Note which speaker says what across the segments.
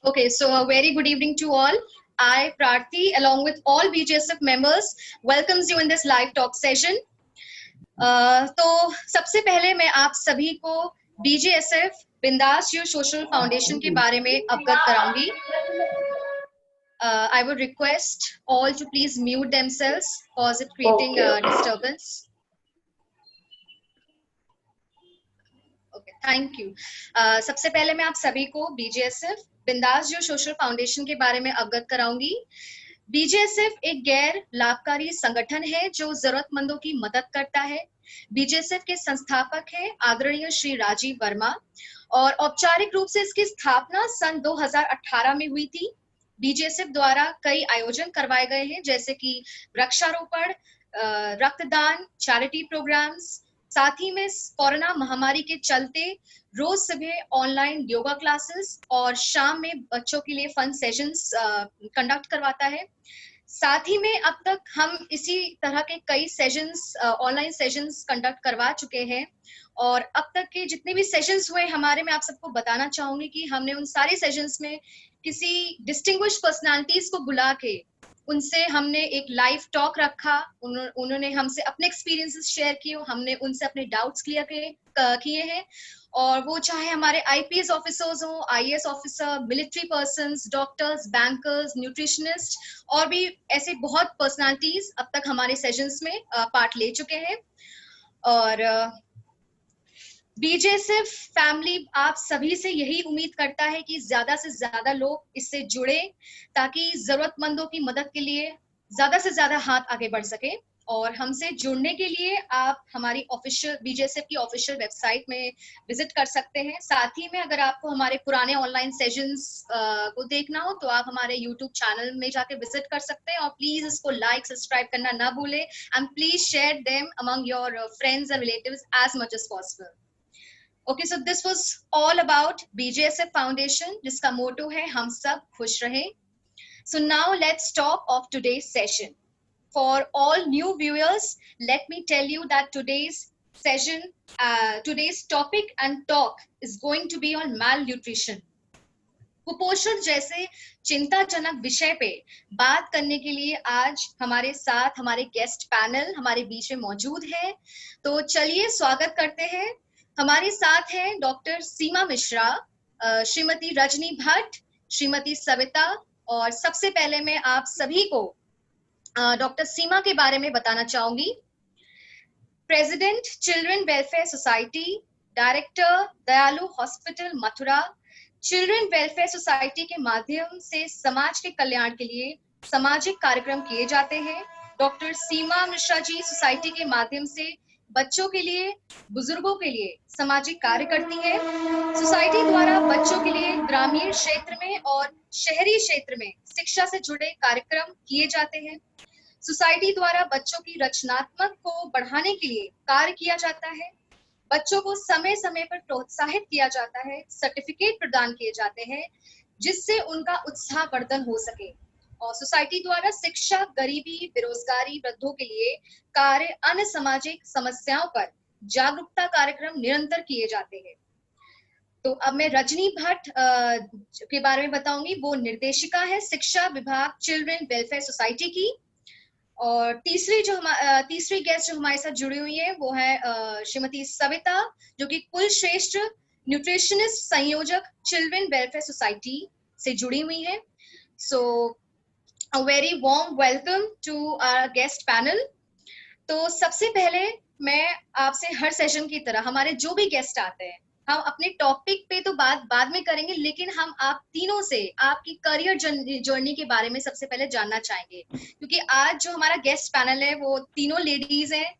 Speaker 1: Okay, so a very good evening to all. I, Prarthi, along with all BGSF members, welcomes you in this live talk session. तो सबसे पहले मैं आप सभी को BGSF बिंदास यू सोशल फाउंडेशन के बारे में अवगत कराऊंगी. I would request all to please mute themselves cause it creating disturbance. Okay, thank you. सबसे पहले मैं आप सभी को BGSF बिंदास जो सोशल फाउंडेशन के बारे में अवगत कराऊंगी. BGSF एक गैर लाभकारी संगठन है जो जरूरतमंदों की मदद करता है. BGSF के संस्थापक हैं आदरणीय श्री राजीव वर्मा और औपचारिक रूप से इसकी स्थापना सन 2018 में हुई थी. BGSF द्वारा कई आयोजन करवाए गए हैं जैसे कि वृक्षारोपण, रक्तदान, चैरिटी प्रोग्राम्स. साथ ही में कोरोना महामारी के चलते रोज सुबह ऑनलाइन योगा क्लासेस और शाम में बच्चों के लिए फन सेशंस कंडक्ट करवाता है. साथ ही में अब तक हम इसी तरह के कई सेशंस ऑनलाइन सेशंस कंडक्ट करवा चुके हैं और अब तक के जितने भी सेशंस हुए हमारे में आप सबको बताना चाहूंगी कि हमने उन सारे सेशंस में किसी डिस्टिंग्विश्ड पर्सनालिटीज को बुला के उनसे हमने एक लाइव टॉक रखा. उन्होंने हमसे अपने एक्सपीरियंसेस शेयर किए, हमने उनसे अपने डाउट्स क्लियर किए हैं और वो चाहे हमारे आईपीएस ऑफिसर्स हो, IAS officer, military persons, doctors, bankers, nutritionist और भी ऐसे बहुत पर्सनालिटीज अब तक हमारे सेशंस में पार्ट ले चुके हैं. और BGSF फैमिली आप सभी से यही उम्मीद करता है कि ज्यादा से ज्यादा लोग इससे जुड़े ताकि जरूरतमंदों की मदद के लिए ज्यादा से ज्यादा हाथ आगे बढ़ सके. और हमसे जुड़ने के लिए आप हमारी ऑफिशियल BGSF की ऑफिशियल वेबसाइट में विजिट कर सकते हैं. साथ ही में अगर आपको हमारे पुराने ऑनलाइन सेशंस को देखना हो तो आप हमारे यूट्यूब चैनल में जाके विजिट कर सकते हैं और प्लीज इसको लाइक सब्सक्राइब करना ना भूलें and please share them among your friends and relatives as much as possible. Okay, so this was all about BGSF Foundation, जिसका मोटो है हम सब खुश रहें. So now let's talk of today's session. For all new viewers, let me tell you that today's session, today's topic and talk is going to be on malnutrition. कुपोषण जैसे चिंताजनक विषय पे बात करने के लिए आज हमारे साथ हमारे गेस्ट पैनल हमारे बीच में मौजूद है. तो चलिए स्वागत करते हैं. हमारे साथ हैं डॉक्टर सीमा मिश्रा, श्रीमती रजनी भट्ट, श्रीमती सविता और सबसे पहले मैं आप सभी को डॉक्टर सीमा के बारे में बताना चाहूंगी. President children welfare society, director Dayalu hospital Mathura. Children welfare society के माध्यम से समाज के कल्याण के लिए सामाजिक कार्यक्रम किए जाते हैं. डॉक्टर सीमा मिश्रा जी सोसाइटी के माध्यम से बच्चों के लिए, बुजुर्गों के लिए सामाजिक कार्य करती है. सोसाइटी द्वारा बच्चों के लिए ग्रामीण क्षेत्र में और शहरी क्षेत्र में शिक्षा से जुड़े कार्यक्रम किए जाते हैं. सोसाइटी द्वारा बच्चों की रचनात्मक को बढ़ाने के लिए कार्य किया जाता है. बच्चों को समय समय पर प्रोत्साहित किया जाता है, सर्टिफिकेट प्रदान किए जाते हैं जिससे उनका उत्साहवर्धन हो सके. और सोसाइटी द्वारा शिक्षा, गरीबी, बेरोजगारी, वृद्धों के लिए कार्य, अन्य सामाजिक समस्याओं पर जागरूकता कार्यक्रम निरंतर किए जाते हैं. तो अब मैं रजनी भट्ट के बारे में बताऊंगी. वो निर्देशिका है शिक्षा विभाग चिल्ड्रन वेलफेयर सोसाइटी की. और तीसरी गेस्ट जो हमारे साथ जुड़ी हुई है वो है श्रीमती सविता जो कि कुल श्रेष्ठ न्यूट्रिशनिस्ट संयोजक चिल्ड्रन वेलफेयर सोसाइटी से जुड़ी हुई है. सो a very warm welcome to our guest panel. तो सबसे पहले मैं आपसे हर सेशन की तरह हमारे जो भी गेस्ट आते हैं हम अपने टॉपिक पे तो बात बाद में करेंगे, लेकिन हम आप तीनों से आपकी करियर जर्नी के बारे में सबसे पहले जानना चाहेंगे क्योंकि आज जो हमारा गेस्ट पैनल है वो तीनों लेडीज हैं.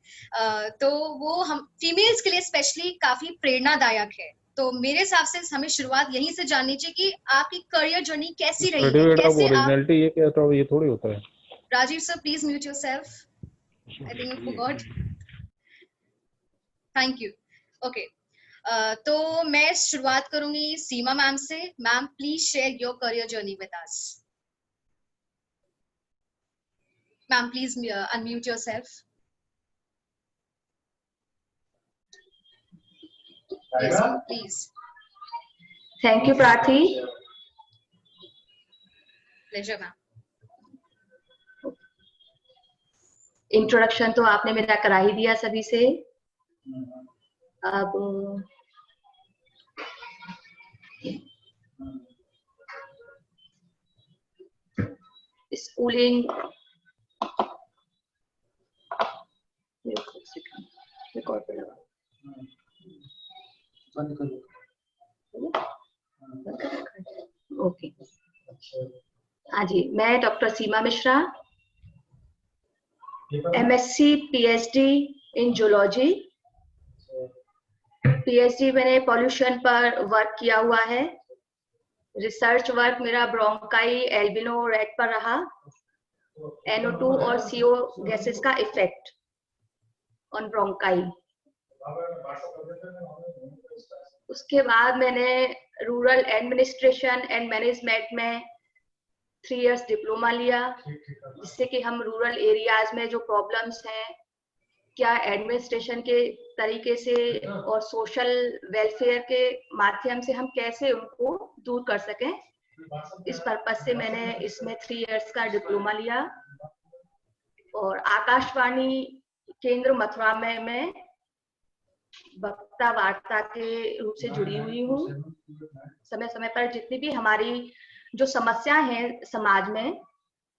Speaker 1: तो वो हम फीमेल्स के लिए स्पेशली काफी प्रेरणादायक है. तो मेरे हिसाब से हमें शुरुआत यहीं से जाननी चाहिए कि आपकी करियर जर्नी कैसी रही है, कैसे आप
Speaker 2: ये क्या तो ये थोड़ी होता है.
Speaker 1: Rajeev sir please mute yourself. I think you forgot. Thank you. Okay, तो मैं शुरुआत करूंगी सीमा मैम से. Ma'am please share your career journey with us. Ma'am please unmute yourself. Yes, ma'am, please.
Speaker 2: Thank you, Prathi.
Speaker 1: Pleasure, ma'am.
Speaker 2: Introduction तो आपने मेरा करा ही दिया सभी से। अब स्कूलिंग रिकॉर्ड पे लगा ओके। हाँ जी, मैं डॉक्टर सीमा मिश्रा, MSc PhD इन जूलॉजी। PhD मैंने पॉल्यूशन पर वर्क किया हुआ है। रिसर्च वर्क मेरा ब्रोंकाई एल्बिनो रेट पर रहा, NO2 और CO गैसेस का इफेक्ट ऑन ब्रोंकाई। उसके बाद मैंने रूरल एडमिनिस्ट्रेशन एंड मैनेजमेंट में 3 इयर्स डिप्लोमा लिया, जिससे कि हम रूरल एरियाज में जो प्रॉब्लम्स हैं, क्या एडमिनिस्ट्रेशन के तरीके से और सोशल वेलफेयर के माध्यम से हम कैसे उनको दूर कर सकें, इस पर्पस से मैंने इसमें 3 इयर्स का डिप्लोमा लिया। और आकाशवाणी केंद्र मथुरा में मैं वक्ता वार्ता के रूप से जुड़ी हुई हूँ। समय समय पर जितनी भी हमारी जो समस्या है समाज में,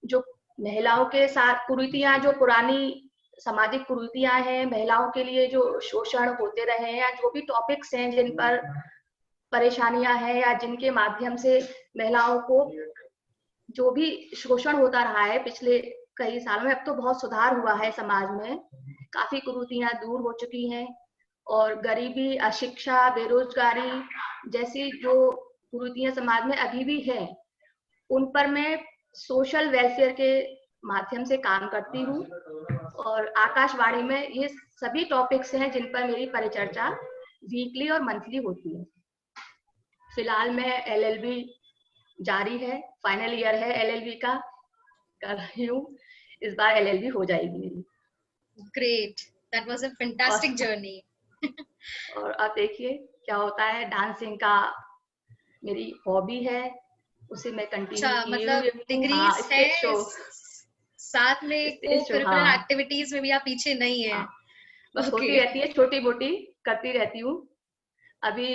Speaker 2: जो महिलाओं के साथ कुरीतियां, जो पुरानी सामाजिक कुरीतियां हैं, महिलाओं के लिए जो शोषण होते रहे हैं, या जो भी टॉपिक्स हैं जिन पर परेशानियां हैं, या जिनके माध्यम से महिलाओं को जो भी शोषण होता रहा है पिछले कई सालों में, अब तो बहुत सुधार हुआ है समाज में, काफी कुरीतियां दूर हो चुकी हैं। और गरीबी, अशिक्षा, बेरोजगारी जैसी जो कुरीतियां समाज में अभी भी है, उन पर मैं सोशल वेलफेयर के माध्यम से काम करती हूँ। और आकाशवाणी में ये सभी टॉपिक्स हैं जिन पर मेरी परिचर्चा वीकली और मंथली होती है। फिलहाल मैं LLB जारी है, फाइनल ईयर है LLB का, कर रही हूँ। इस बार LLB हो जाएगी मेरी।
Speaker 1: Great, that was a fantastic journey.
Speaker 2: और अब देखिए क्या होता है। डांसिंग का मेरी हॉबी है, उसे मैं कंटिन्यू की
Speaker 1: मतलब डिग्रीज है, साथ में को-करिकुलर एक्टिविटीज में भी आप पीछे नहीं है।
Speaker 2: बस होती रहती है, छोटी मोटी करती रहती हूँ। अभी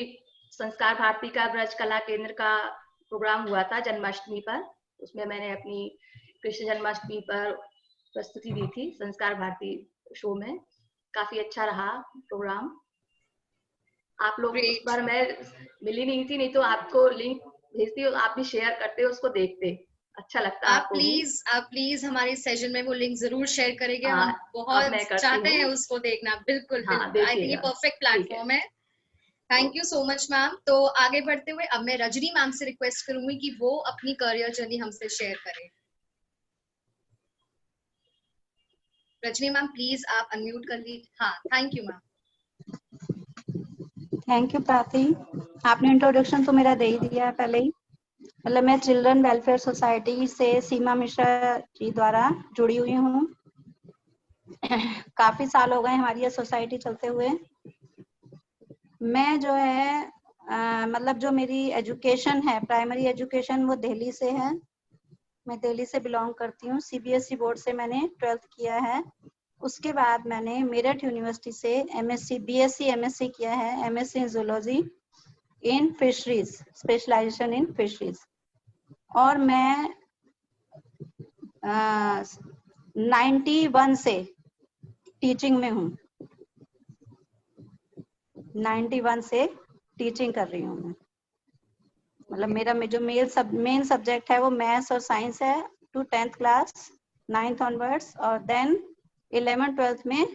Speaker 2: संस्कार भारती का ब्रज कला केंद्र का प्रोग्राम हुआ था जन्माष्टमी पर, उसमें मैंने अपनी कृष्ण जन्माष्टमी पर प्रस्तुति दी थी संस्कार भारती शो में। काफी अच्छा रहा प्रोग्राम। आप लोग उस बार मैं मिली नहीं थी, नहीं तो आपको लिंक भेजती हो, आप भी शेयर करते हो, उसको देखते, अच्छा लगता है
Speaker 1: आप प्लीज हमारे सेशन में वो लिंक जरूर शेयर करेंगे। हम बहुत चाहते हैं उसको देखना। बिल्कुल बिल्कुल, आई थिंक ये परफेक्ट प्लेटफॉर्म है। Thank you so much ma'am. तो आगे बढ़ते हुए अब मैं रजनी मैम से रिक्वेस्ट करूंगी कि वो अपनी करियर जर्नी हमसे शेयर करें। रजनी मैम प्लीज आप अनम्यूट कर लीजिए। हाँ, thank you ma'am.
Speaker 3: Thank you प्रार्थी, आपने इंट्रोडक्शन तो मेरा दे ही दिया है पहले ही। मतलब मैं चिल्ड्रन वेलफेयर सोसाइटी से सीमा मिश्रा जी द्वारा जुड़ी हुई हूँ। काफी साल हो गए हमारी ये सोसाइटी चलते हुए। मैं जो है मतलब जो मेरी एजुकेशन है, प्राइमरी एजुकेशन, वो दिल्ली से है। मैं दिल्ली से बिलोंग करती हूँ। CBSE बोर्ड से मैंने 12th किया है। उसके बाद मैंने मेरठ यूनिवर्सिटी से BSc MSc किया है, MSc in zoology in fisheries, specialization in fisheries. और मैं 91 से टीचिंग में हूँ। 91 से टीचिंग कर रही हूँ मैं। मतलब मेरा जो मेन सब्जेक्ट है वो मैथ्स और साइंस है, to 10th class, 9th onwards, और देन 11th 12th में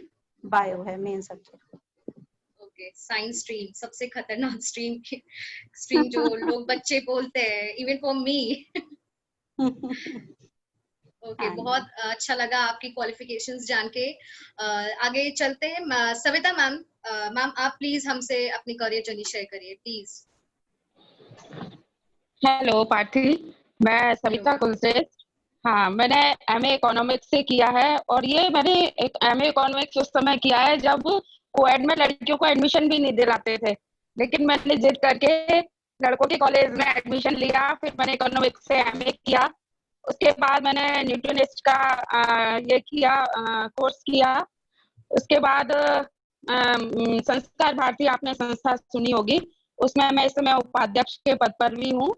Speaker 3: बायो है main subject.
Speaker 1: Okay, science stream सबसे खतरनाक स्ट्रीम जो लोग बच्चे बोलते हैं, इवन फॉर मी। ओके, बहुत अच्छा लगा आपकी क्वालिफिकेशंस जान के। आगे चलते हैं। सविता मैम, आप प्लीज हमसे अपनी करियर जर्नी शेयर करिए प्लीज।
Speaker 4: हेलो पार्थी, मैं सविता कुलश्रेष्ठ। हाँ, मैंने MA इकोनॉमिक्स से किया है, और ये मैंने एक MA इकोनॉमिक्स उस समय किया है जब कोएड में लड़कियों को एडमिशन भी नहीं दिलाते थे। लेकिन मैंने जिद करके लड़कों के कॉलेज में एडमिशन लिया। फिर मैंने इकोनॉमिक्स से एमए किया। उसके बाद मैंने न्यूट्रिशनिस्ट का ये किया, कोर्स किया। उसके बाद संस्कार भारती आपने संस्था सुनी होगी, उसमें मैं इस समय उपाध्यक्ष के पद पर भी हूँ।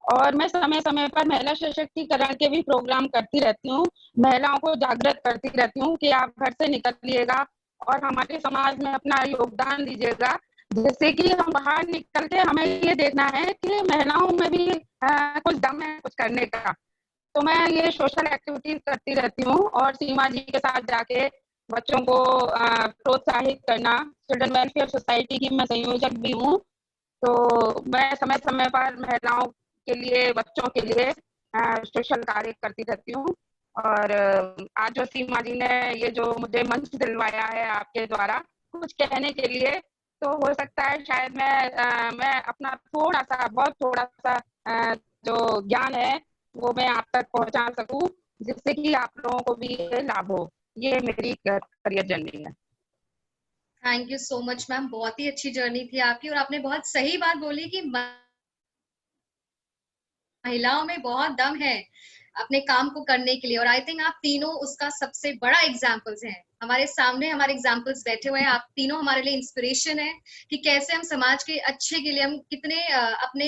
Speaker 4: और मैं समय समय पर महिला सशक्तिकरण के भी प्रोग्राम करती रहती हूँ। महिलाओं को जागृत करती रहती हूँ कि आप घर से निकलिएगा और हमारे समाज में अपना योगदान दीजिएगा, जिससे कि हम बाहर निकल के हमें ये देखना है कि महिलाओं में भी कुछ दम है कुछ करने का। तो मैं ये सोशल एक्टिविटीज करती रहती हूँ और सीमा जी के साथ जाके बच्चों को प्रोत्साहित करना। चिल्ड्रन वेलफेयर सोसाइटी की मैं संयोजक भी हूँ। तो मैं समय समय पर महिलाओं के लिए, बच्चों के लिए सोशल कार्य करती रहती हूँ। और आज जो सीमा जी ने ये जो मुझे मंच दिलवाया है आपके द्वारा कुछ कहने के लिए, तो हो सकता है शायद मैं अपना थोड़ा सा, बहुत थोड़ा सा जो ज्ञान है वो मैं आप तक पहुंचा सकूं, जिससे कि आप लोगों को भी लाभ हो। ये मेरी करियर जर्नी है।
Speaker 1: Thank you so much ma'am, बहुत ही अच्छी जर्नी थी आपकी और आपने बहुत सही बात बोली कि महिलाओं में बहुत दम है अपने काम को करने के लिए। और आई थिंक आप तीनों उसका सबसे बड़ा एग्जाम्पल्स हैं। हमारे सामने हमारे एग्जाम्पल्स बैठे हुए हैं। आप तीनों हमारे लिए इंस्पिरेशन है कि कैसे हम समाज के अच्छे के लिए हम कितने अपने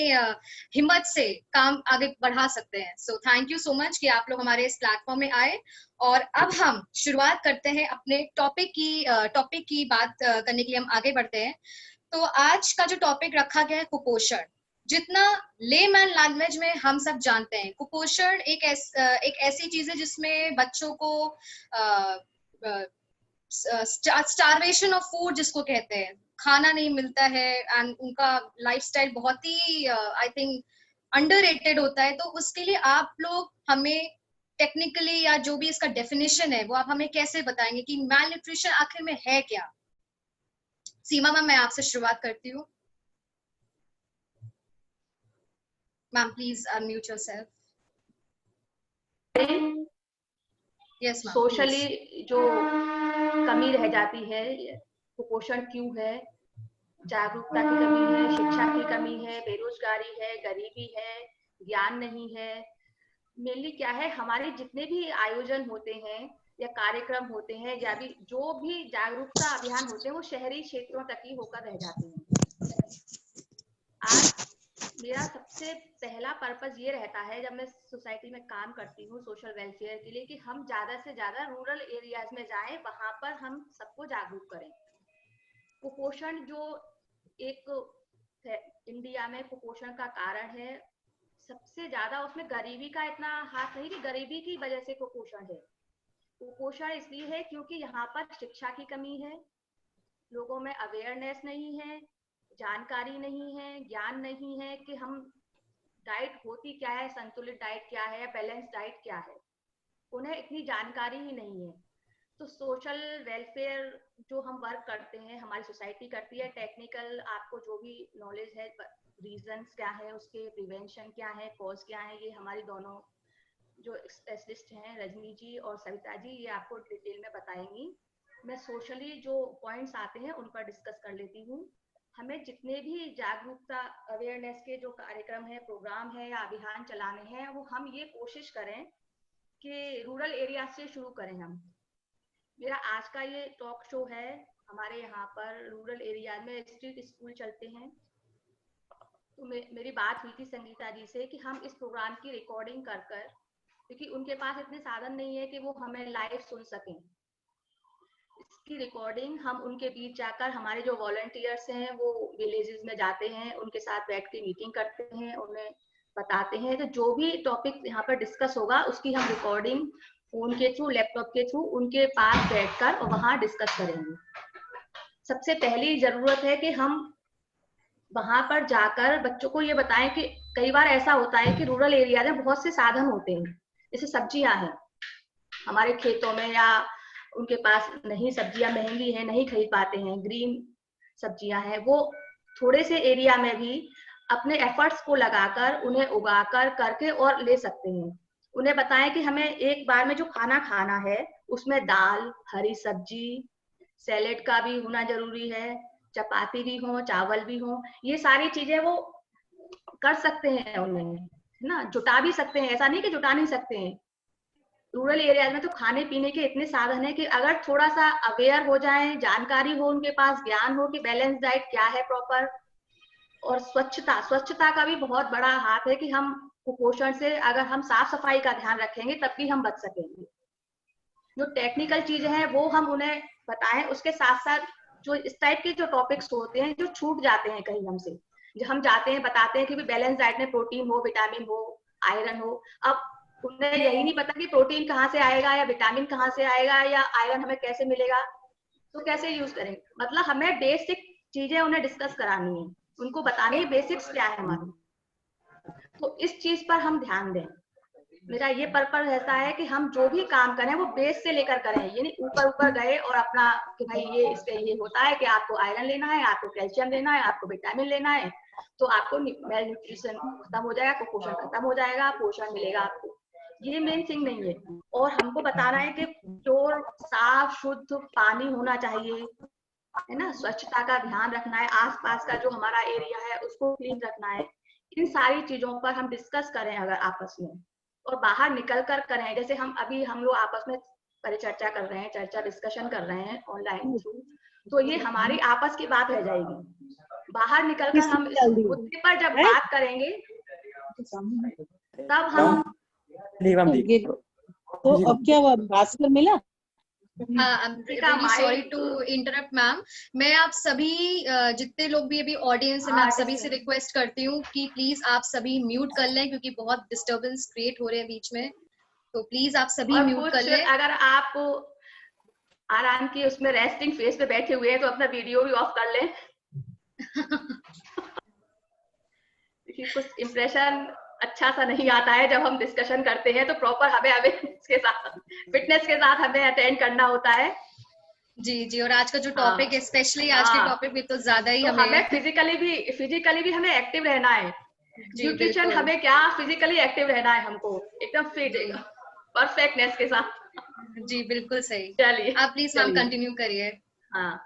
Speaker 1: हिम्मत से काम आगे बढ़ा सकते हैं। So thank you so much कि आप लोग हमारे इस प्लेटफॉर्म में आए। और अब हम शुरुआत करते हैं अपने टॉपिक की बात करने के लिए हम आगे बढ़ते हैं। तो आज का जो टॉपिक रखा गया है कुपोषण। जितना लेमैन लैंग्वेज में हम सब जानते हैं, कुपोषण एक ऐसी चीज है जिसमें बच्चों को स्टारवेशन ऑफ फूड जिसको कहते हैं, खाना नहीं मिलता है एंड उनका लाइफस्टाइल बहुत ही आई थिंक अंडररेटेड होता है। तो उसके लिए आप लोग हमें टेक्निकली या जो भी इसका डेफिनेशन है वो आप हमें कैसे बताएंगे कि मैल न्यूट्रिशन आखिर में है क्या। सीमा मैम, मैं आपसे शुरुआत करती हूँ। Ma'am please unmute yourself. Yes ma'am.
Speaker 2: Socially जो कमी रह जाती है, कुपोषण क्यों है? जागरूकता की कमी है, शिक्षा की कमी है, बेरोजगारी है, गरीबी है, ज्ञान नहीं है। मेनली क्या है, हमारे जितने भी आयोजन होते हैं या कार्यक्रम होते हैं या भी जो भी जागरूकता अभियान होते हैं वो शहरी क्षेत्रों तक ही होकर रह जाते हैं। आज मेरा सबसे पहला पर्पस ये रहता है जब मैं सोसाइटी में काम करती हूँ सोशल वेलफेयर के लिए, कि हम ज्यादा से ज्यादा रूरल एरियाज में जाएं, वहां पर हम सबको जागरूक करें। कुपोषण जो एक इंडिया में कुपोषण का कारण है, सबसे ज्यादा उसमें गरीबी का इतना हाथ नहीं कि गरीबी की वजह से कुपोषण है। कुपोषण इसलिए है क्योंकि यहाँ पर शिक्षा की कमी है, लोगों में अवेयरनेस नहीं है, जानकारी नहीं है, ज्ञान नहीं है कि हम डाइट होती क्या है, संतुलित डाइट क्या है, बैलेंस डाइट क्या है, उन्हें इतनी जानकारी ही नहीं है। तो सोशल वेलफेयर जो हम वर्क करते हैं, हमारी सोसाइटी करती है, टेक्निकल आपको जो भी नॉलेज है, रीजंस क्या है उसके, प्रिवेंशन क्या है, कॉज क्या है, ये हमारी दोनों जो स्पेशलिस्ट हैं रजनी जी और सविता जी, ये आपको डिटेल में बताएंगी। मैं सोशली जो पॉइंट्स आते हैं उन पर डिस्कस कर लेती हूँ। हमें जितने भी जागरूकता अवेयरनेस के जो कार्यक्रम है, प्रोग्राम है या अभियान चलाने हैं, वो हम ये कोशिश करें कि रूरल एरिया से शुरू करें। हम मेरा आज का ये टॉक शो है, हमारे यहाँ पर रूरल एरिया में स्ट्रीट स्कूल चलते हैं। तो मेरी बात हुई थी संगीता जी से कि हम इस प्रोग्राम की रिकॉर्डिंग कर कर, क्योंकि उनके पास इतने साधन नहीं है कि वो हमें लाइव सुन सकें, इसकी रिकॉर्डिंग हम उनके बीच जाकर, हमारे जो वॉलंटियर्स हैं वो विलेजेस में जाते हैं, उनके साथ बैठ के मीटिंग करते हैं, उन्हें बताते हैं। तो जो भी टॉपिक यहाँ पर डिस्कस होगा उसकी हम रिकॉर्डिंग फोन के थ्रू, लैपटॉप के थ्रू उनके पास बैठकर और वहां डिस्कस करेंगे। सबसे पहली जरूरत है कि हम वहां पर जाकर बच्चों को ये बताएं कि कई बार ऐसा होता है कि रूरल एरिया में बहुत से साधन होते हैं, जैसे सब्जियां हैं हमारे खेतों में, या उनके पास नहीं, सब्जियां महंगी हैं, नहीं खरीद पाते हैं, ग्रीन सब्जियां हैं, वो थोड़े से एरिया में भी अपने एफर्ट्स को लगाकर उन्हें उगाकर करके और ले सकते हैं। उन्हें बताएं कि हमें एक बार में जो खाना खाना है उसमें दाल, हरी सब्जी, सैलेड का भी होना जरूरी है, चपाती भी हो, चावल भी हो, ये सारी चीजें वो कर सकते हैं उनमें, है ना, जुटा भी सकते हैं, ऐसा नहीं कि जुटा नहीं सकते हैं। रूरल एरियाज में तो खाने पीने के इतने साधन है कि अगर थोड़ा सा अवेयर हो जाए, जानकारी हो, उनके पास ज्ञान हो कि बैलेंस डाइट क्या है प्रॉपर, और स्वच्छता का भी बहुत बड़ा हाथ है कि हम कुपोषण से, अगर हम साफ सफाई का ध्यान रखेंगे तब भी हम बच सकेंगे। जो टेक्निकल चीजें हैं वो हम उन्हें बताएं, उसके साथ साथ जो इस टाइप के जो टॉपिक्स होते हैं जो छूट जाते हैं कहीं हमसे, जो हम जाते हैं बताते हैं कि बैलेंस डाइट में प्रोटीन हो, विटामिन हो, आयरन हो, अब उन्हें यही नहीं पता कि प्रोटीन कहाँ से आएगा या विटामिन कहाँ से आएगा या आयरन हमें कैसे मिलेगा, तो कैसे यूज करेंगे। मतलब हमें बेसिक चीजें उन्हें डिस्कस करानी है, उनको बतानी है बेसिक्स क्या है हमारी, तो इस चीज पर हम ध्यान दें। मेरा ये पर्पस ऐसा है कि हम जो भी काम करें वो बेस से लेकर करें, यानी ऊपर ऊपर गए और अपना कि भाई ये इससे ये होता है कि आपको आयरन लेना है, आपको कैल्शियम लेना है, आपको विटामिन लेना है, तो आपको मेल न्यूट्रिशन खत्म हो जाएगा, कुपोषण खत्म हो जाएगा, पोषण मिलेगा आपको। ये मेन थिंग नहीं है। और हमको बताना है कि प्योर साफ शुद्ध पानी होना चाहिए, है ना, स्वच्छता का ध्यान रखना है, आसपास का जो हमारा एरिया है उसको क्लीन रखना है। इन सारी चीजों पर हम डिस्कस करें अगर आपस में, और बाहर निकल कर करें, जैसे हम लोग आपस में परिचर्चा कर रहे हैं, चर्चा डिस्कशन कर रहे हैं ऑनलाइन थ्रू, तो ये हमारी आपस की बात रह जाएगी। बाहर निकलकर हम इस मुद्दे पर जब बात करेंगे तब हम
Speaker 5: तो अब क्या हुआ, भास्कर मिला?
Speaker 1: I'm really sorry to interrupt ma'am. मैं आप सभी जितने लोग भी अभी ऑडियंस है, मैं आप सभी से रिक्वेस्ट करती हूँ कि प्लीज आप सभी म्यूट कर लें, क्योंकि बहुत डिस्टरबेंस क्रिएट हो रहे हैं बीच में, तो प्लीज आप सभी म्यूट कर लें।
Speaker 2: अगर आप आराम की उसमें रेस्टिंग फेस पे बैठे हुए हैं तो अपना वीडियो भी ऑफ कर लें। कुछ इम्प्रेशन अच्छा सा नहीं आता है जब हम डिस्कशन करते हैं, तो प्रॉपर हमें इसके साथ फिटनेस के साथ हमें अटेंड करना होता है।
Speaker 1: जी, और आज का जो टॉपिक है, स्पेशली आज के टॉपिक में तो ज्यादा ही
Speaker 2: तो हमें फिजिकली भी हमें एक्टिव रहना है। न्यूट्रिशन हमें क्या, फिजिकली एक्टिव रहना है, हमको एकदम फिट परफेक्टनेस के साथ।
Speaker 1: जी बिल्कुल सही।
Speaker 2: चलिए
Speaker 1: आप प्लीज मैम कंटिन्यू करिए।
Speaker 2: हाँ,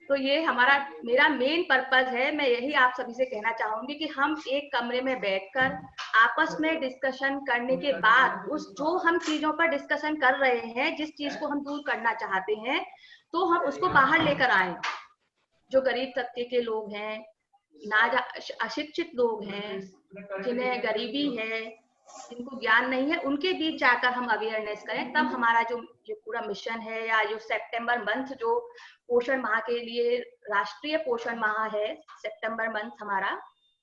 Speaker 2: तो ये मेरा मेन पर्पस है। मैं यही आप सभी से कहना चाहूंगी कि हम एक कमरे में बैठकर आपस में डिस्कशन करने के बाद जो हम चीजों पर डिस्कशन कर रहे हैं, जिस चीज को हम दूर करना चाहते हैं, तो हम उसको बाहर लेकर आए। जो गरीब तबके के लोग हैं, अशिक्षित लोग हैं, जिन्हें गरीबी है, जिनको ज्ञान नहीं है, उनके बीच जाकर हम अवेयरनेस करें। तब हमारा जो पूरा मिशन है, या जो सितंबर मंथ जो पोषण माह के लिए राष्ट्रीय पोषण माह है, सितंबर मंथ हमारा,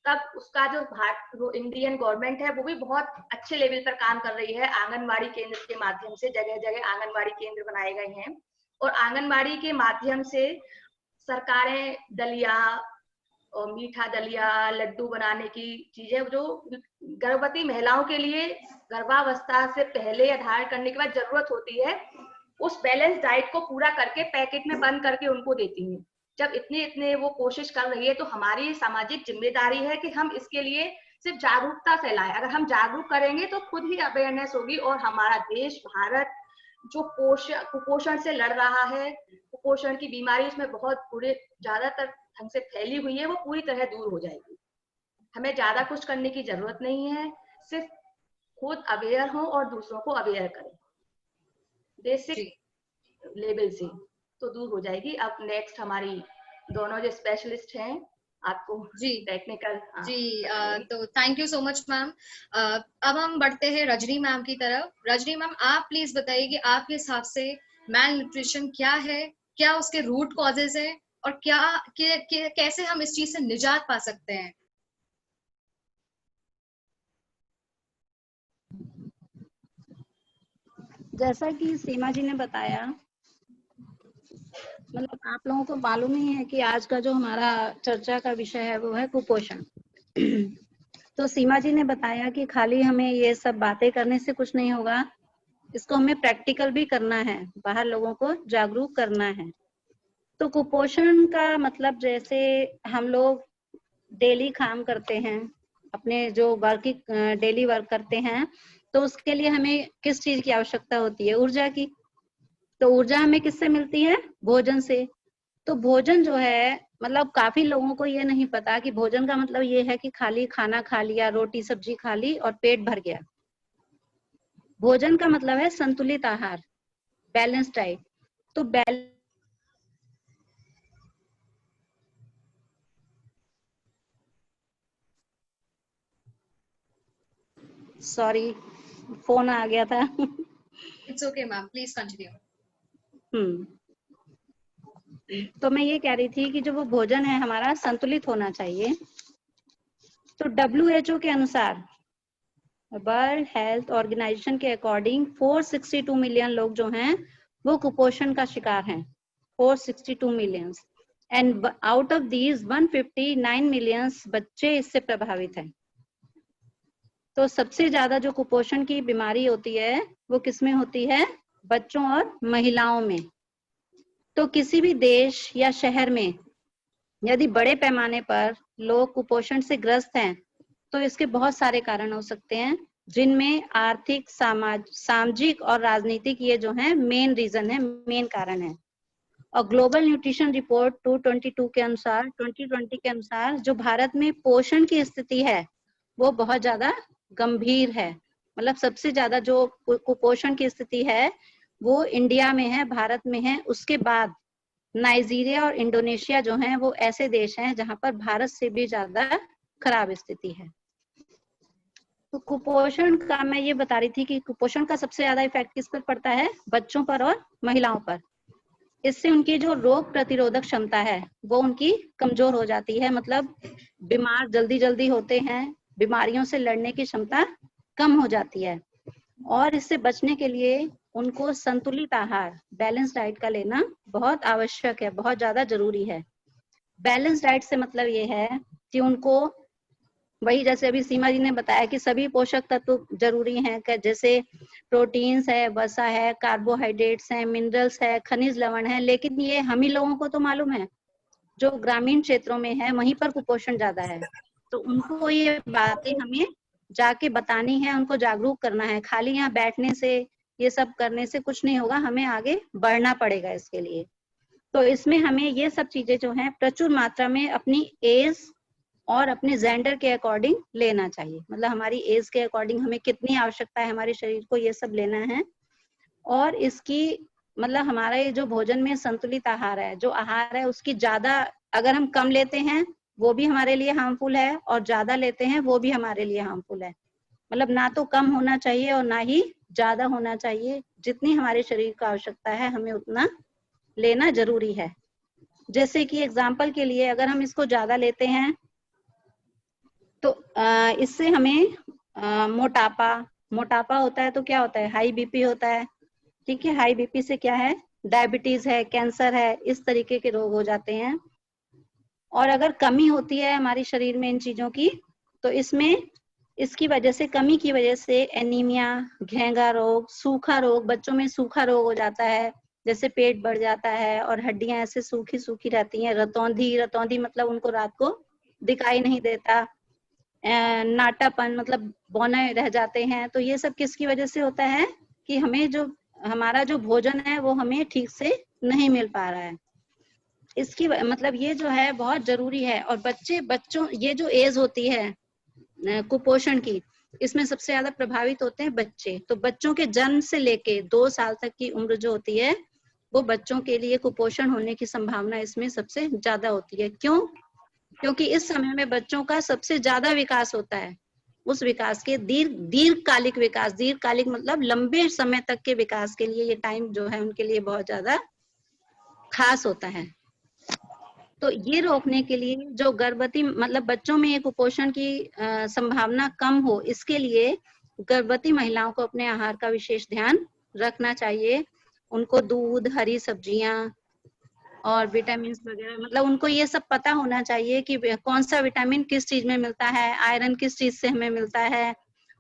Speaker 2: तब उसका जो इंडियन गवर्नमेंट है वो भी बहुत अच्छे लेवल पर काम कर रही है। आंगनबाड़ी केंद्र के माध्यम से जगह जगह आंगनबाड़ी केंद्र बनाए गए हैं, और आंगनबाड़ी के माध्यम से सरकारें दलिया और मीठा दलिया, लड्डू बनाने की चीजें जो गर्भवती महिलाओं के लिए गर्भावस्था से पहले या धारण करने के बाद जरूरत होती है, उस बैलेंस डाइट को पूरा करके पैकेट में बंद करके उनको देती हैं। जब इतने वो कोशिश कर रही है, तो हमारी सामाजिक जिम्मेदारी है कि हम इसके लिए सिर्फ जागरूकता फैलाएं। अगर हम जागरूक करेंगे तो खुद ही अवेयरनेस होगी, और हमारा देश भारत जो कुपोषण से लड़ रहा है, कुपोषण की बीमारी उसमें बहुत बुरे ज्यादातर ढंग से फैली हुई है, वो पूरी तरह दूर हो जाएगी। हमें ज्यादा कुछ करने की जरूरत नहीं है, सिर्फ खुद अवेयर हो और दूसरों को अवेयर करें बेसिक लेवल से, तो दूर हो जाएगी। अब नेक्स्ट हमारी दोनों जो स्पेशलिस्ट हैं, आपको
Speaker 1: जी
Speaker 2: टेक्निकल
Speaker 1: तो thank you so much ma'am. अब हम बढ़ते हैं रजनी मैम की तरफ। रजनी मैम, आप प्लीज बताइए कि आपके हिसाब से मैल न्यूट्रिशन क्या है, क्या उसके रूट कॉजेज हैं, और कैसे हम इस चीज से निजात पा सकते हैं।
Speaker 3: जैसा कि सीमा जी ने बताया, मतलब आप लोगों को मालूम ही है कि आज का जो हमारा चर्चा का विषय है वो है कुपोषण। तो सीमा जी ने बताया कि खाली हमें ये सब बातें करने से कुछ नहीं होगा, इसको हमें प्रैक्टिकल भी करना है, बाहर लोगों को जागरूक करना है। तो कुपोषण का मतलब, जैसे हम लोग डेली काम करते हैं, अपने जो डेली वर्क करते हैं, तो उसके लिए हमें किस चीज की आवश्यकता होती है? ऊर्जा की। तो ऊर्जा हमें किससे मिलती है? भोजन से। तो भोजन जो है, मतलब काफी लोगों को ये नहीं पता कि भोजन का मतलब ये है कि खाली खाना खा लिया, रोटी सब्जी खा ली और पेट भर गया। भोजन का मतलब है संतुलित आहार, बैलेंस डाइट। तो सॉरी, फोन आ गया था।
Speaker 1: It's okay, ma'am. Please continue.
Speaker 3: तो मैं ये कह रही थी कि जो वो भोजन है हमारा संतुलित होना चाहिए। तो WHO के अनुसार, वर्ल्ड हेल्थ ऑर्गेनाइजेशन के अकॉर्डिंग 462 मिलियन लोग जो हैं वो कुपोषण का शिकार हैं, 462 million. And out of these 159 millions बच्चे इससे प्रभावित हैं। तो सबसे ज्यादा जो कुपोषण की बीमारी होती है वो किसमें होती है? बच्चों और महिलाओं में। तो किसी भी देश या शहर में यदि बड़े पैमाने पर लोग कुपोषण से ग्रस्त हैं तो इसके बहुत सारे कारण हो सकते हैं, जिनमें आर्थिक, सामाजिक और राजनीतिक ये जो है मेन रीजन है, मेन कारण है। और ग्लोबल न्यूट्रिशन रिपोर्ट 2022 के अनुसार, 2020 के अनुसार जो भारत में पोषण की स्थिति है वो बहुत ज्यादा गंभीर है। मतलब सबसे ज्यादा जो कुपोषण की स्थिति है वो इंडिया में है, भारत में है। उसके बाद नाइजीरिया और इंडोनेशिया जो हैं वो ऐसे देश हैं जहां पर भारत से भी ज्यादा खराब स्थिति है। तो कुपोषण का मैं ये बता रही थी कि कुपोषण का सबसे ज्यादा इफेक्ट किस पर पड़ता है? बच्चों पर और महिलाओं पर। इससे उनकी जो रोग प्रतिरोधक क्षमता है वो उनकी कमजोर हो जाती है, मतलब बीमार जल्दी जल्दी होते हैं, बीमारियों से लड़ने की क्षमता कम हो जाती है। और इससे बचने के लिए उनको संतुलित आहार, बैलेंस डाइट का लेना बहुत आवश्यक है, बहुत ज्यादा जरूरी है। बैलेंस डाइट से मतलब ये है कि उनको वही, जैसे अभी सीमा जी ने बताया कि सभी पोषक तत्व जरूरी हैं, जैसे प्रोटीन्स है, वसा है, कार्बोहाइड्रेट्स है, मिनरल्स है, खनिज लवण है। लेकिन ये हम ही लोगों को तो मालूम है, जो ग्रामीण क्षेत्रों में है वहीं पर कुपोषण ज्यादा है। तो उनको ये बातें हमें जाके बतानी है, उनको जागरूक करना है। खाली यहाँ बैठने से, ये सब करने से कुछ नहीं होगा, हमें आगे बढ़ना पड़ेगा इसके लिए। तो इसमें हमें ये सब चीजें जो हैं प्रचुर मात्रा में अपनी एज और अपने जेंडर के अकॉर्डिंग लेना चाहिए। मतलब हमारी एज के अकॉर्डिंग हमें कितनी आवश्यकता है हमारे शरीर को, ये सब लेना है। और इसकी मतलब हमारा ये जो भोजन में संतुलित आहार है, जो आहार है उसकी ज्यादा अगर हम कम लेते हैं वो भी हमारे लिए हार्मफुल है, और ज्यादा लेते हैं वो भी हमारे लिए हार्मफुल है। मतलब ना तो कम होना चाहिए और ना ही ज्यादा होना चाहिए। जितनी हमारे शरीर को आवश्यकता है हमें उतना लेना जरूरी है। जैसे कि एग्जाम्पल के लिए अगर हम इसको ज्यादा लेते हैं तो इससे हमें मोटापा होता है। तो क्या होता है? हाई बीपी होता है। ठीक है, हाई बीपी से क्या है? डायबिटीज है, कैंसर है, इस तरीके के रोग हो जाते हैं। और अगर कमी होती है हमारे शरीर में इन चीजों की, तो इसकी वजह से, कमी की वजह से एनीमिया, घेंगा रोग, सूखा रोग, बच्चों में सूखा रोग हो जाता है, जैसे पेट बढ़ जाता है और हड्डियां ऐसे सूखी सूखी रहती हैं। रतौंधी मतलब उनको रात को दिखाई नहीं देता। नाटापन मतलब बौने रह जाते हैं। तो ये सब किसकी वजह से होता है? कि हमारा जो भोजन है वो हमें ठीक से नहीं मिल पा रहा है। इसकी मतलब ये जो है बहुत जरूरी है। और बच्चों ये जो एज होती है कुपोषण की, इसमें सबसे ज्यादा प्रभावित होते हैं बच्चे। तो बच्चों के जन्म से लेके 2 साल तक की उम्र जो होती है वो बच्चों के लिए कुपोषण होने की संभावना इसमें सबसे ज्यादा होती है। क्यों? क्योंकि इस समय में बच्चों का सबसे ज्यादा विकास होता है। उस विकास के दीर्घकालिक विकास, दीर्घकालिक मतलब लंबे समय तक के विकास के लिए ये टाइम जो है उनके लिए बहुत ज्यादा खास होता है। तो ये रोकने के लिए जो गर्भवती मतलब बच्चों में ये कुपोषण की संभावना कम हो, इसके लिए गर्भवती महिलाओं को अपने आहार का विशेष ध्यान रखना चाहिए। उनको दूध, हरी सब्जियां और विटामिन वगैरह, मतलब उनको ये सब पता होना चाहिए कि कौन सा विटामिन किस चीज में मिलता है, आयरन किस चीज से हमें मिलता है,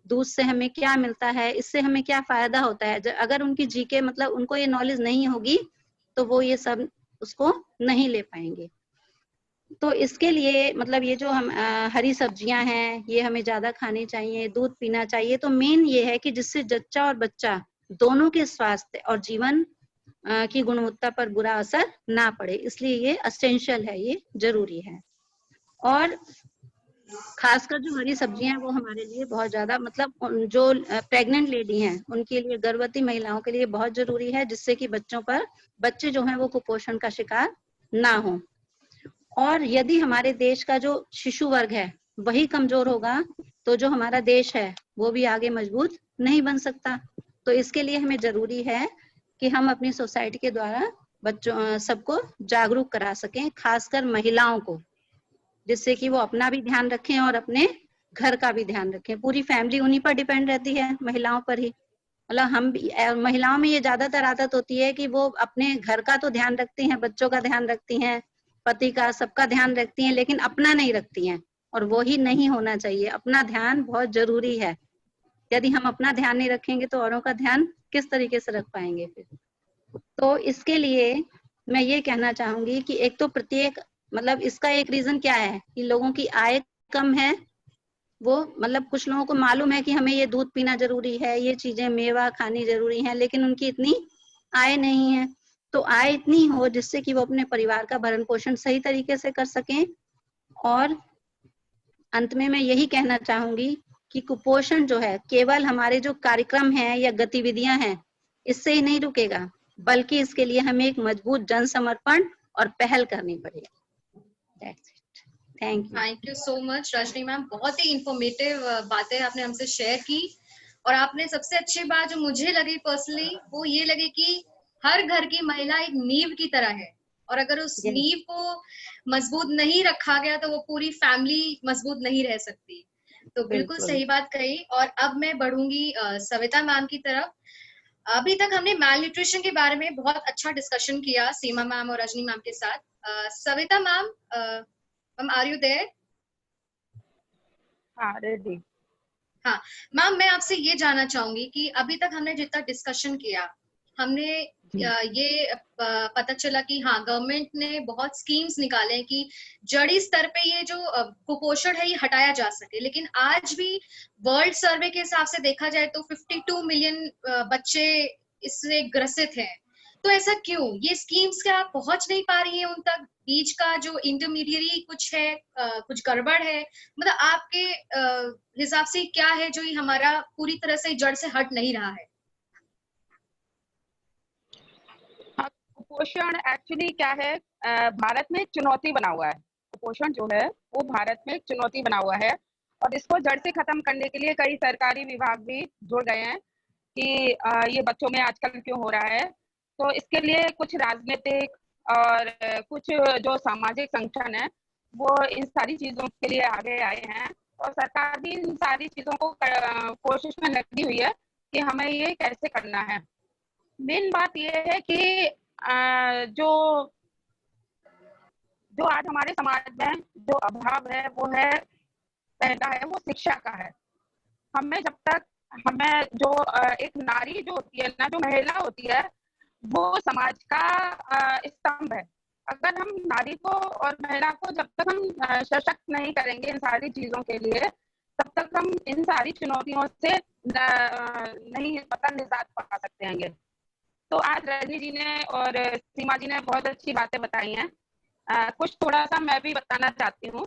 Speaker 3: दूध से हमें क्या मिलता है, इससे हमें क्या फायदा होता है। अगर उनकी जीके मतलब उनको ये नॉलेज नहीं होगी तो वो ये सब उसको नहीं ले पाएंगे। तो इसके लिए मतलब ये जो हम हरी सब्जियां हैं ये हमें ज्यादा खानी चाहिए, दूध पीना चाहिए। तो मेन ये है कि जिससे जच्चा और बच्चा दोनों के स्वास्थ्य और जीवन की गुणवत्ता पर बुरा असर ना पड़े, इसलिए ये एसेंशियल है, ये जरूरी है। और खासकर जो हरी सब्जियां वो हमारे लिए बहुत ज्यादा मतलब जो प्रेग्नेंट लेडी हैं उनके लिए, गर्भवती महिलाओं के लिए बहुत जरूरी है, जिससे कि बच्चे जो हैं वो कुपोषण का शिकार ना हो। और यदि हमारे देश का जो शिशु वर्ग है वही कमजोर होगा तो जो हमारा देश है वो भी आगे मजबूत नहीं बन सकता। तो इसके लिए हमें जरूरी है कि हम अपनी सोसाइटी के द्वारा बच्चों सबको जागरूक करा सकें, खासकर महिलाओं को, जिससे कि वो अपना भी ध्यान रखें और अपने घर का भी ध्यान रखें। पूरी फैमिली उन्हीं पर डिपेंड रहती है, महिलाओं पर ही। मतलब हम भी महिलाओं में ये ज्यादातर आदत होती है कि वो अपने घर का तो ध्यान रखती हैं, बच्चों का ध्यान रखती हैं, पति का, सबका ध्यान रखती हैं, लेकिन अपना नहीं रखती हैं। और वो ही नहीं होना चाहिए, अपना ध्यान बहुत जरूरी है। यदि हम अपना ध्यान नहीं रखेंगे तो औरों का ध्यान किस तरीके से रख पाएंगे फिर। तो इसके लिए मैं ये कहना चाहूंगी कि एक तो प्रत्येक मतलब इसका एक रीजन क्या है कि लोगों की आय कम है। वो मतलब कुछ लोगों को मालूम है कि हमें ये दूध पीना जरूरी है, ये चीजें मेवा खानी जरूरी है, लेकिन उनकी इतनी आय नहीं है। तो आय इतनी हो जिससे कि वो अपने परिवार का भरण पोषण सही तरीके से कर सकें। और अंत में मैं यही कहना चाहूंगी कि कुपोषण जो है केवल हमारे जो कार्यक्रम हैं या गतिविधियां हैं इससे ही नहीं रुकेगा, बल्कि इसके लिए हमें एक मजबूत जन समर्पण और पहल करनी पड़ेगी।
Speaker 1: Thank you so much Rajni ma'am, बहुत ही इंफॉर्मेटिव बातें आपने हमसे शेयर की। और आपने सबसे अच्छी बात जो मुझे लगी पर्सनली वो ये लगी कि हर घर की महिला एक नींव की तरह है, और अगर उस नींव को मजबूत नहीं रखा गया तो वो पूरी फैमिली मजबूत नहीं रह सकती। तो बिल्कुल सही बात कही। और अब मैं बढ़ूंगी सविता मैम की तरफ। अभी तक हमने मैल न्यूट्रिशन के बारे में बहुत अच्छा डिस्कशन किया सीमा मैम और रजनी मैम के साथ। Savita ma'am, are you there?
Speaker 4: हाँ, रेडी।
Speaker 1: हाँ मैम, मैं आपसे ये जानना चाहूंगी कि अभी तक हमने जितना डिस्कशन किया, हमने ये पता चला कि हाँ गवर्नमेंट ने बहुत स्कीम्स निकाले हैं कि जड़ी स्तर पे ये जो कुपोषण है ये हटाया जा सके। लेकिन आज भी वर्ल्ड सर्वे के हिसाब से देखा जाए तो 52 मिलियन बच्चे इससे ग्रसित हैं। तो ऐसा क्यों? ये स्कीम्स क्या पहुंच नहीं पा रही है उन तक? बीच का जो इंटरमीडियरी कुछ है, कुछ गड़बड़ है? मतलब आपके हिसाब से क्या है जो ये हमारा पूरी तरह से जड़ से हट नहीं रहा है?
Speaker 4: कुपोषण एक्चुअली क्या है, भारत में एक चुनौती बना हुआ है। कुपोषण जो है वो भारत में एक चुनौती बना हुआ है, और इसको जड़ से खत्म करने के लिए कई सरकारी विभाग भी जुड़ गए हैं कि ये बच्चों में आजकल क्यों हो रहा है। तो इसके लिए कुछ राजनीतिक और कुछ जो सामाजिक संगठन है वो इन सारी चीजों के लिए आगे आए हैं, और सरकार भी इन सारी चीजों को कोशिश में लगी हुई है कि हमें ये कैसे करना है। मेन बात ये है कि जो जो आज हमारे समाज में जो अभाव है वो है, पहला है वो शिक्षा का है। हमें जो एक नारी जो होती है ना, जो महिला होती है, वो समाज का स्तंभ है। अगर हम नारी को और महिला को जब तक हम सशक्त नहीं करेंगे इन सारी चीजों के लिए, तब तक हम इन सारी चुनौतियों से नहीं निजात पा सकते हैं। तो आज रजनी जी ने और सीमा जी ने बहुत अच्छी बातें बताई हैं। कुछ थोड़ा सा मैं भी बताना चाहती हूँ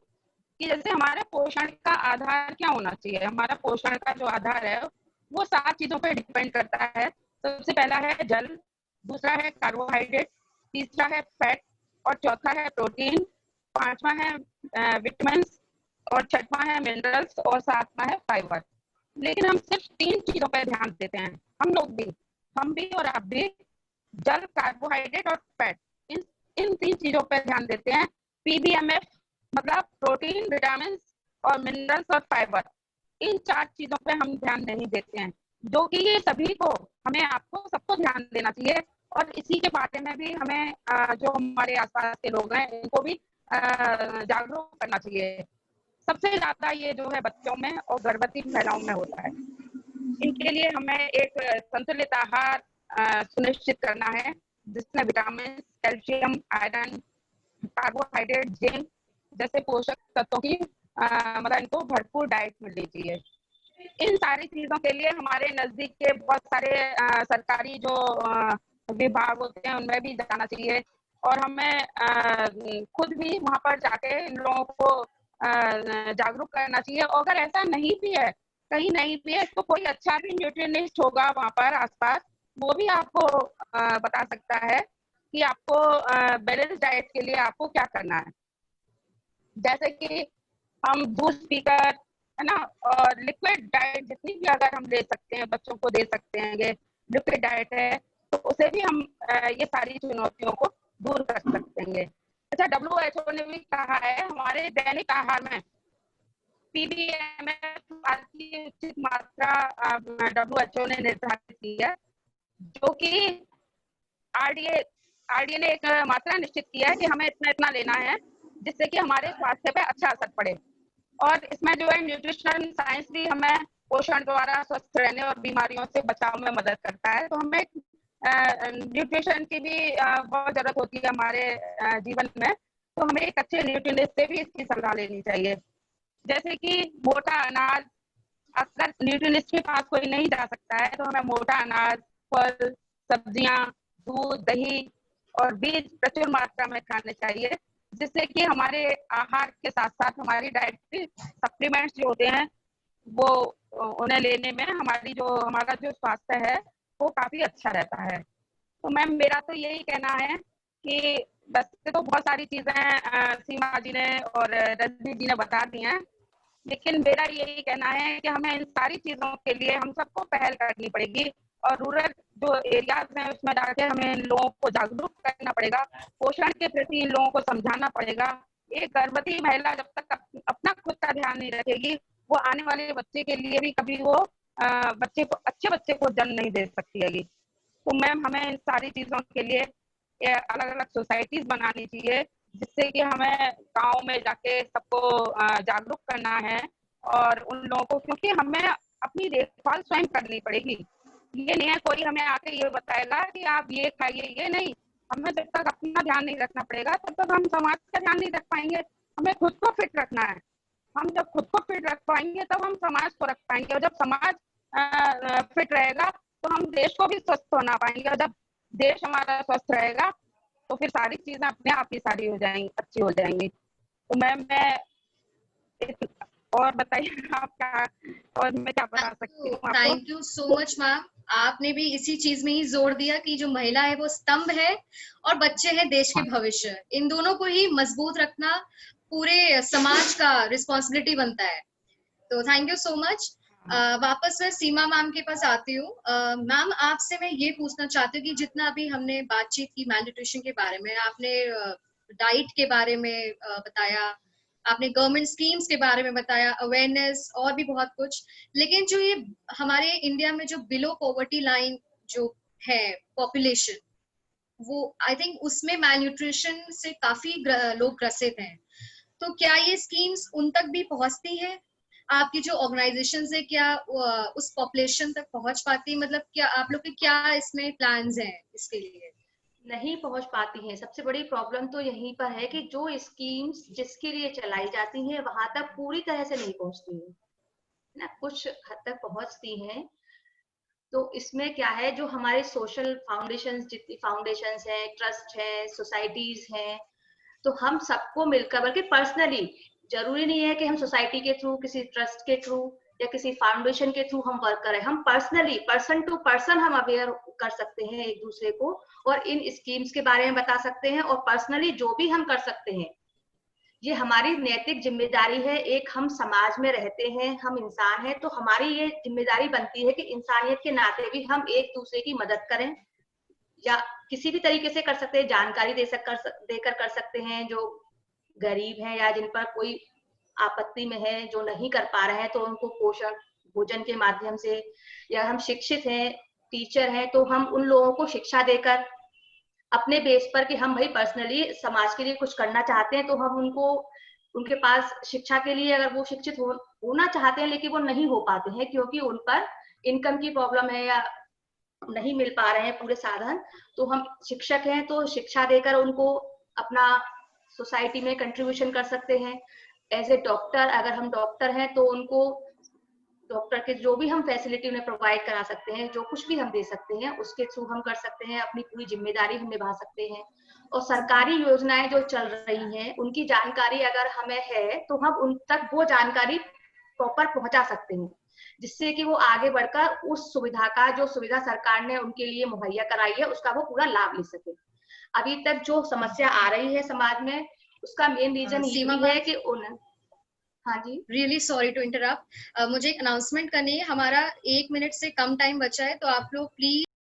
Speaker 4: कि जैसे हमारे पोषण का आधार क्या होना चाहिए। हमारा पोषण का जो आधार है वो 7 चीजों पर डिपेंड करता है। सबसे पहला है जल, दूसरा है कार्बोहाइड्रेट, तीसरा है फैट, और चौथा है प्रोटीन, पांचवा है विटामिन, और छठवां है मिनरल्स, और सातवां है फाइबर। लेकिन हम सिर्फ 3 चीजों पर ध्यान देते हैं, हम भी और आप भी। जल, कार्बोहाइड्रेट और फैट, इन 3 चीजों पर ध्यान देते हैं। पीबीएमएफ मतलब प्रोटीन, विटामिन और मिनरल्स और फाइबर, इन 4 चीजों पे हम ध्यान नहीं देते हैं, जो कि ये सभी को, हमें, आपको, सबको ध्यान देना चाहिए। और इसी के बारे में भी हमें जो हमारे आसपास के लोग हैं इनको भी जागरूक करना चाहिए। सबसे ज्यादा ये जो है बच्चों में और गर्भवती महिलाओं में होता है। इनके लिए हमें एक संतुलित आहार सुनिश्चित करना है, जिसमें vitamin, calcium, iron, carbohydrate, zinc जैसे पोषक तत्वों की मतलब इनको भरपूर डाइट मिलनी चाहिए। इन सारी चीजों के लिए हमारे नजदीक के बहुत सारे सरकारी जो विभाग होते हैं उनमें भी जाना चाहिए, और हमें खुद भी वहां पर जाके इन लोगों को जागरूक करना चाहिए। और अगर ऐसा नहीं भी है, कहीं नहीं भी है, तो कोई अच्छा भी न्यूट्रिशनिस्ट होगा वहां पर आसपास, वो भी आपको बता सकता है कि आपको बैलेंस डाइट के लिए आपको क्या करना है। जैसे कि हम जूस पीकर, है ना, और लिक्विड डाइट जितनी भी अगर हम ले सकते हैं, बच्चों को दे सकते हैं, ये लिक्विड डाइट है, तो उसे भी हम ये सारी चुनौतियों को दूर कर सकते हैं। अच्छा, WHO ने भी कहा है हमारे दैनिक आहार में PBMS की उचित मात्रा WHO ने निर्धारित की है, जो कि RDA ने एक मात्रा निश्चित किया है कि हमें इतना इतना लेना है, जिससे कि हमारे स्वास्थ्य पे अच्छा असर पड़े। और इसमें जो है न्यूट्रिशनल साइंस भी हमें पोषण द्वारा स्वस्थ रहने और बीमारियों से बचाव में मदद करता है। तो हमें न्यूट्रिशन की भी बहुत जरूरत होती है हमारे जीवन में। तो हमें एक अच्छे न्यूट्रिशनिस्ट से भी इसकी सलाह लेनी चाहिए। जैसे कि मोटा अनाज, अगर न्यूट्रिशनिस्ट के पास कोई नहीं जा सकता है, तो हमें मोटा अनाज, फल, सब्जियां, दूध, दही और बीज प्रचुर मात्रा में खाने चाहिए, जिससे कि हमारे आहार के साथ साथ हमारी डाइटरी सप्लीमेंट्स जो होते हैं वो उन्हें लेने में हमारा जो स्वास्थ्य है वो काफी अच्छा रहता है। तो मैम, मेरा तो यही कहना है कि वैसे तो बहुत सारी चीजें सीमा जी ने और रजनी जी ने बता दी हैं, लेकिन मेरा यही कहना है कि हमें इन सारी चीजों के लिए हम सबको पहल करनी पड़ेगी, और रूरल जो एरियाज हैं उसमें जाके हमें इन लोगों को जागरूक करना पड़ेगा, पोषण के प्रति इन लोगों को समझाना पड़ेगा। एक गर्भवती महिला जब तक अपना खुद का ध्यान नहीं रखेगी, वो आने वाले बच्चे के लिए भी कभी वो अच्छे बच्चे को जन्म नहीं दे सकती है। तो मैम, हमें इन सारी चीजों के लिए अलग अलग सोसाइटीज बनानी चाहिए, जिससे कि हमें गांव में जाके सबको जागरूक करना है, और उन लोगों को, क्योंकि हमें अपनी देखभाल स्वयं करनी पड़ेगी। ये नहीं है कोई हमें आके ये बताएगा कि आप ये खाइए, ये नहीं। हमें जब तक अपना ध्यान नहीं रखना पड़ेगा, तब तक हम समाज का ध्यान नहीं रख पाएंगे। हमें खुद को फिट रखना है। हम जब खुद को फिट रख पाएंगे, तब हम समाज को रख पाएंगे, और जब समाज फिट रहेगा तो हम देश को भी स्वस्थ बना पाएंगे, और जब देश हमारा स्वस्थ रहेगा तो फिर सारी चीजें अपने आप ही सारी हो जाएंगी, अच्छी हो जाएंगी। तो मैम, और बताइए आप क्या, और मैं क्या बता सकती हूँ आपको?
Speaker 1: Thank you so much ma'am. आपने भी इसी चीज में ही जोर दिया कि जो महिला है वो स्तंभ है और बच्चे हैं देश के भविष्य। इन दोनों को ही मजबूत रखना पूरे समाज का रिस्पॉन्सिबिलिटी बनता है। तो थैंक यू सो मच। वापस मैं सीमा मैम के पास आती हूँ। मैम, आपसे मैं ये पूछना चाहती हूँ कि जितना अभी हमने बातचीत की मैल न्यूट्रिशन के बारे में, आपने डाइट के बारे में बताया, आपने गवर्नमेंट स्कीम्स के बारे में बताया, अवेयरनेस और भी बहुत कुछ, लेकिन जो ये हमारे इंडिया में जो बिलो पॉवर्टी लाइन जो है पॉपुलेशन, वो आई थिंक उसमें मैल न्यूट्रिशन से काफी लोग ग्रसित हैं। तो क्या ये स्कीम्स उन तक भी पहुंचती है? आपकी जो ऑर्गेनाइजेशन है क्या उस पॉपुलेशन तक पहुंच पाती? मतलब क्या आप लोग के क्या इसमें प्लान्स हैं इसके लिए?
Speaker 2: नहीं पहुंच पाती हैं। सबसे बड़ी प्रॉब्लम तो यहीं पर है कि जो स्कीम्स जिसके लिए चलाई जाती हैं वहां तक पूरी तरह से नहीं पहुंचती है ना, कुछ हद तक पहुंचती हैं। तो इसमें क्या है, जो हमारे सोशल फाउंडेशंस, जितनी फाउंडेशंस हैं, ट्रस्ट हैं, सोसाइटीज हैं, तो हम सबको मिलकर, बल्कि पर्सनली, जरूरी नहीं है कि हम सोसाइटी के थ्रू, किसी ट्रस्ट के थ्रू या किसी फाउंडेशन के थ्रू हम वर्क करें, हम पर्सनली, पर्सन टू पर्सन हम अवेयर कर सकते हैं एक दूसरे को, और इन स्कीम्स के बारे में बता सकते हैं, और पर्सनली जो भी हम कर सकते हैं, ये हमारी नैतिक जिम्मेदारी है। एक हम समाज में रहते हैं, हम इंसान हैं, तो हमारी ये जिम्मेदारी बनती है कि इंसानियत के नाते भी हम एक दूसरे की मदद करें, या किसी भी तरीके से कर सकते हैं, जानकारी देकर कर सकते हैं। जो गरीब हैं या जिन पर कोई आपत्ति में है, जो नहीं कर पा रहे हैं, तो उनको पोषण भोजन के माध्यम से, या हम शिक्षित हैं, टीचर हैं, तो हम उन लोगों को शिक्षा देकर अपने बेस पर कि हम भाई पर्सनली समाज के लिए कुछ करना चाहते हैं, तो हम उनको, उनके पास शिक्षा के लिए, अगर वो शिक्षित होना चाहते हैं लेकिन वो नहीं हो पाते हैं क्योंकि उन पर इनकम की प्रॉब्लम है या नहीं मिल पा रहे हैं पूरे साधन, तो हम शिक्षक हैं तो शिक्षा देकर उनको अपना सोसाइटी में कंट्रीब्यूशन कर सकते हैं। एज ए डॉक्टर, अगर हम डॉक्टर हैं तो उनको डॉक्टर के जो भी हम फैसिलिटी उन्हें प्रोवाइड करा सकते हैं, जो कुछ भी हम दे सकते हैं उसके थ्रू हम कर सकते हैं, अपनी पूरी जिम्मेदारी हम निभा सकते हैं। और सरकारी योजनाएं जो चल रही हैं उनकी जानकारी अगर हमें है तो हम उन तक वो जानकारी प्रॉपर पहुंचा सकते हैं, जिससे कि वो आगे बढ़कर उस सुविधा का, जो सुविधा सरकार ने उनके लिए मुहैया कराई है, उसका वो पूरा लाभ ले सके। अभी तक जो समस्या आ रही है समाज में, उसका मेन रीजन
Speaker 1: सीमा
Speaker 2: ये है कि उन हाँ जी,
Speaker 1: रियली सॉरी टू इंटरप्ट, मुझे एक अनाउंसमेंट करनी है, हमारा 1 मिनट से कम टाइम बचा है, तो आप लोग प्लीज